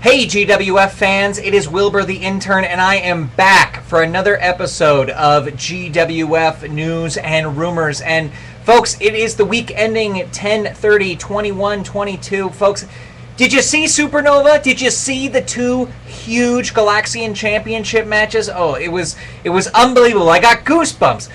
Hey GWF fans, it is Wilbur the Intern, and I am back for another episode of GWF News and Rumors. And folks, it is the week ending 10/30/21/22. Folks, did you see Supernova? Did you see the two huge Galaxian Championship matches? Oh, it was unbelievable. I got goosebumps.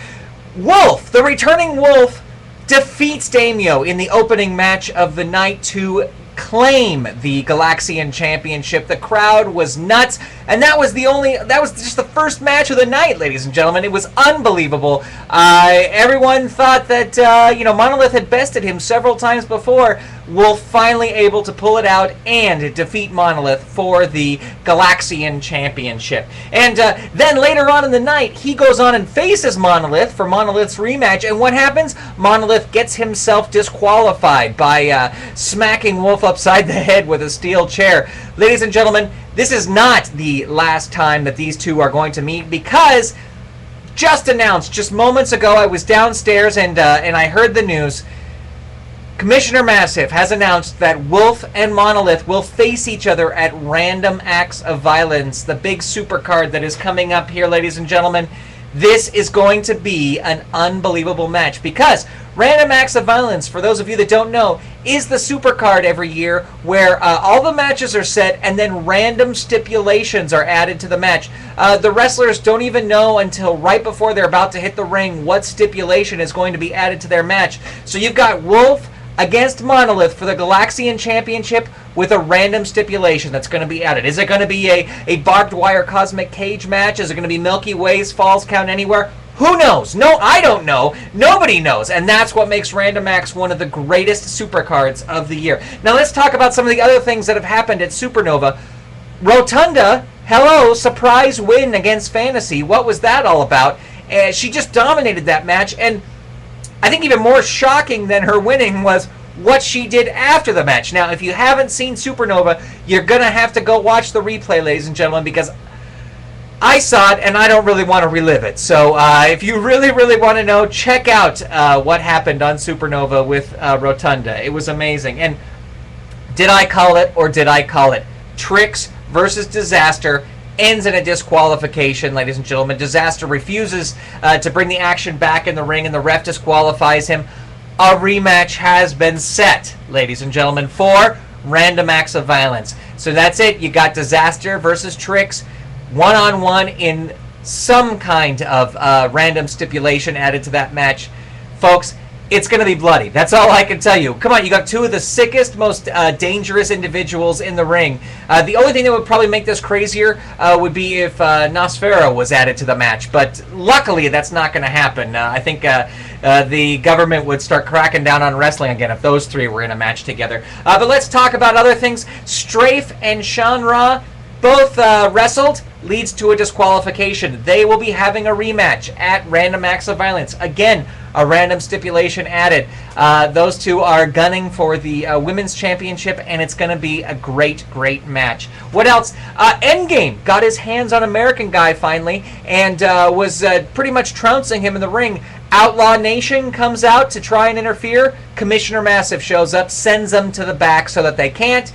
Wolf, the returning Wolf, defeats Daimyo in the opening match of the night to claim the Galaxian Championship. The crowd was nuts, and that was just the first match of the night, ladies and gentlemen. It was unbelievable. Everyone thought that Monolith had bested him several times before. Wolf finally able to pull it out and defeat Monolith for the Galaxian Championship. And then later on in the night, he goes on and faces Monolith for Monolith's rematch. And what happens? Monolith gets himself disqualified by smacking Wolf upside the head with a steel chair. Ladies and gentlemen, this is not the last time that these two are going to meet, because just announced, just moments ago, I was downstairs and I heard the news. Commissioner Massive has announced that Wolf and Monolith will face each other at Random Acts of Violence, the big supercard that is coming up here, ladies and gentlemen. This is going to be an unbelievable match, because Random Acts of Violence, for those of you that don't know, is the supercard every year where all the matches are set and then random stipulations are added to the match. The wrestlers don't even know until right before they're about to hit the ring what stipulation is going to be added to their match. So you've got Wolf against Monolith for the Galaxian Championship with a random stipulation that's going to be added. Is it going to be a barbed wire cosmic cage match? Is it going to be Milky Way's Falls Count Anywhere? Who knows? No, I don't know. Nobody knows. And that's what makes Random Acts one of the greatest supercards of the year. Now let's talk about some of the other things that have happened at Supernova. Rotunda, hello, surprise win against Fantasy. What was that all about? She just dominated that match, and I think even more shocking than her winning was what she did after the match. Now, if you haven't seen Supernova, you're going to have to go watch the replay, ladies and gentlemen, because I saw it and I don't really want to relive it. So if you really, really want to know, check out what happened on Supernova with Rotunda. It was amazing. And did I call it or did I call it? Trix versus Disaster ends in a disqualification, ladies and gentlemen. Disaster refuses to bring the action back in the ring, and the ref disqualifies him. A rematch has been set, ladies and gentlemen, for Random Acts of Violence. So that's it. You got Disaster versus Trix, one-on-one in some kind of random stipulation added to that match. Folks, it's going to be bloody. That's all I can tell you. Come on, you got two of the sickest, most dangerous individuals in the ring. The only thing that would probably make this crazier would be if Nosfera was added to the match. But luckily, that's not going to happen. I think the government would start cracking down on wrestling again if those three were in a match together. But let's talk about other things. Strafe and Sean Ra both wrestled, leads to a disqualification. They will be having a rematch at Random Acts of Violence. Again, a random stipulation added. Those two are gunning for the Women's Championship, and it's going to be a great, great match. What else? Endgame got his hands on American Guy finally, and was pretty much trouncing him in the ring. Outlaw Nation comes out to try and interfere. Commissioner Massive shows up, sends them to the back so that they can't.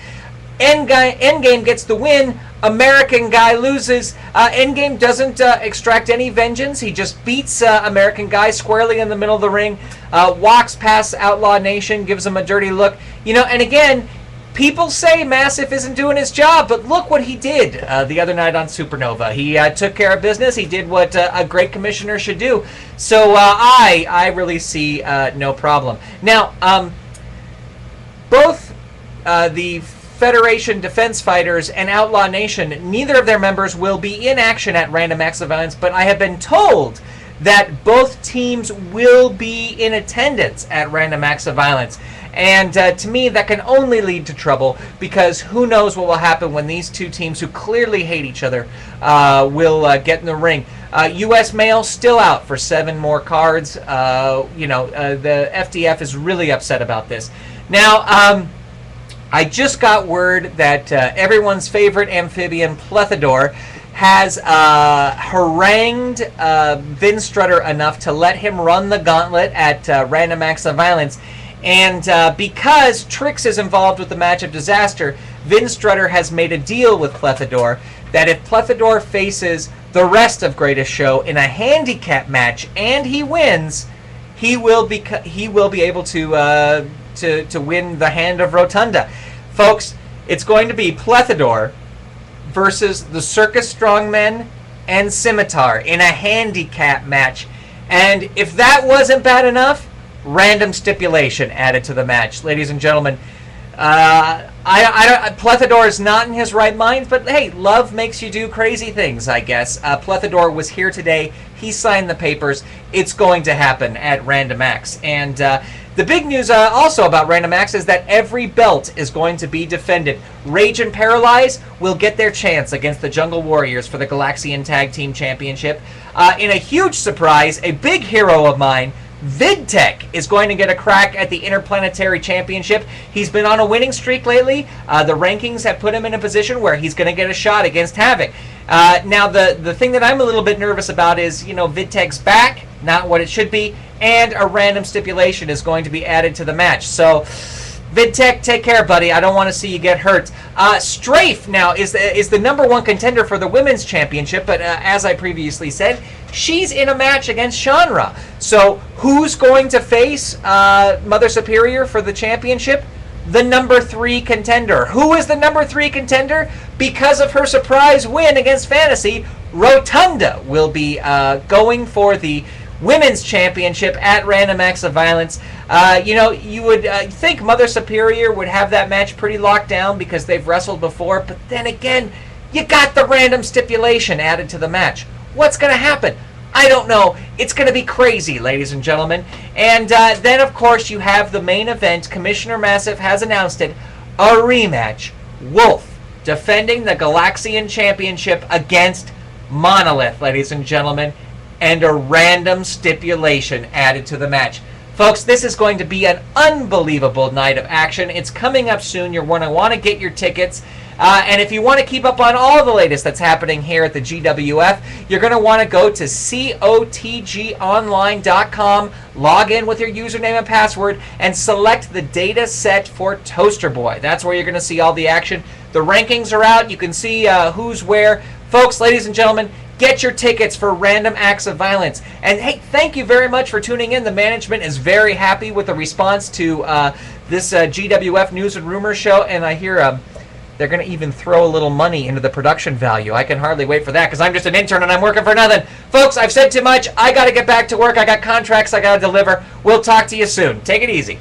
Endgame gets the win. American Guy loses. Endgame doesn't extract any vengeance. He just beats American Guy squarely in the middle of the ring, walks past Outlaw Nation, gives him a dirty look. And again, people say Massive isn't doing his job, but look what he did the other night on Supernova. He took care of business. He did what a great commissioner should do. So I really see no problem. Now, both the Federation Defense Fighters and Outlaw Nation, neither of their members will be in action at Random Acts of Violence, but I have been told that both teams will be in attendance at Random Acts of Violence. And to me, that can only lead to trouble, because who knows what will happen when these two teams, who clearly hate each other, will get in the ring. U.S. Mail still out for 7 more cards. The FDF is really upset about this. Now, I just got word that everyone's favorite amphibian, Plethador, has harangued Vince Strutter enough to let him run the gauntlet at Random Acts of Violence. And because Trix is involved with the match of Disaster, Vince Strutter has made a deal with Plethador that if Plethador faces the rest of Greatest Show in a handicap match and he wins, he will be able to win the Hand of Rotunda. Folks, it's going to be Plethador versus the Circus Strongmen and Scimitar in a handicap match. And if that wasn't bad enough, random stipulation added to the match. Ladies and gentlemen, Plethador is not in his right mind, but hey, love makes you do crazy things, I guess. Plethador was here today. He signed the papers. It's going to happen at Random Acts. And the big news also about Random Acts is that every belt is going to be defended. Rage and Paralyze will get their chance against the Jungle Warriors for the Galaxian Tag Team Championship. In a huge surprise, a big hero of mine, VidTech, is going to get a crack at the Interplanetary Championship. He's been on a winning streak lately. The rankings have put him in a position where he's going to get a shot against Havoc. Now, the thing that I'm a little bit nervous about is, VidTech's back, not what it should be, and a random stipulation is going to be added to the match. So, VidTech, take care, buddy. I don't want to see you get hurt. Strafe now is the number one contender for the Women's Championship, but as I previously said, she's in a match against Shanra. So who's going to face Mother Superior for the championship? The number 3 contender. Who is the number 3 contender? Because of her surprise win against Fantasy, Rotunda will be going for the Women's Championship at Random Acts of Violence. You would think Mother Superior would have that match pretty locked down because they've wrestled before, but then again, you got the random stipulation added to the match. What's going to happen? I don't know. It's going to be crazy, ladies and gentlemen. And then, of course, you have the main event. Commissioner Massive has announced it. A rematch. Wolf defending the Galaxian Championship against Monolith, ladies and gentlemen. And a random stipulation added to the match. Folks, this is going to be an unbelievable night of action. It's coming up soon. You're going to want to get your tickets. And if you want to keep up on all the latest that's happening here at the GWF, you're going to want to go to cotgonline.com, log in with your username and password, and select the data set for Toaster Boy. That's where you're going to see all the action. The rankings are out. You can see who's where. Folks, ladies and gentlemen, get your tickets for Random Acts of Violence. And hey, thank you very much for tuning in. The management is very happy with the response to this GWF News and Rumors show, and I hear they're going to even throw a little money into the production value. I can hardly wait for that because I'm just an intern and I'm working for nothing. Folks, I've said too much. I got to get back to work. I got contracts I got to deliver. We'll talk to you soon. Take it easy.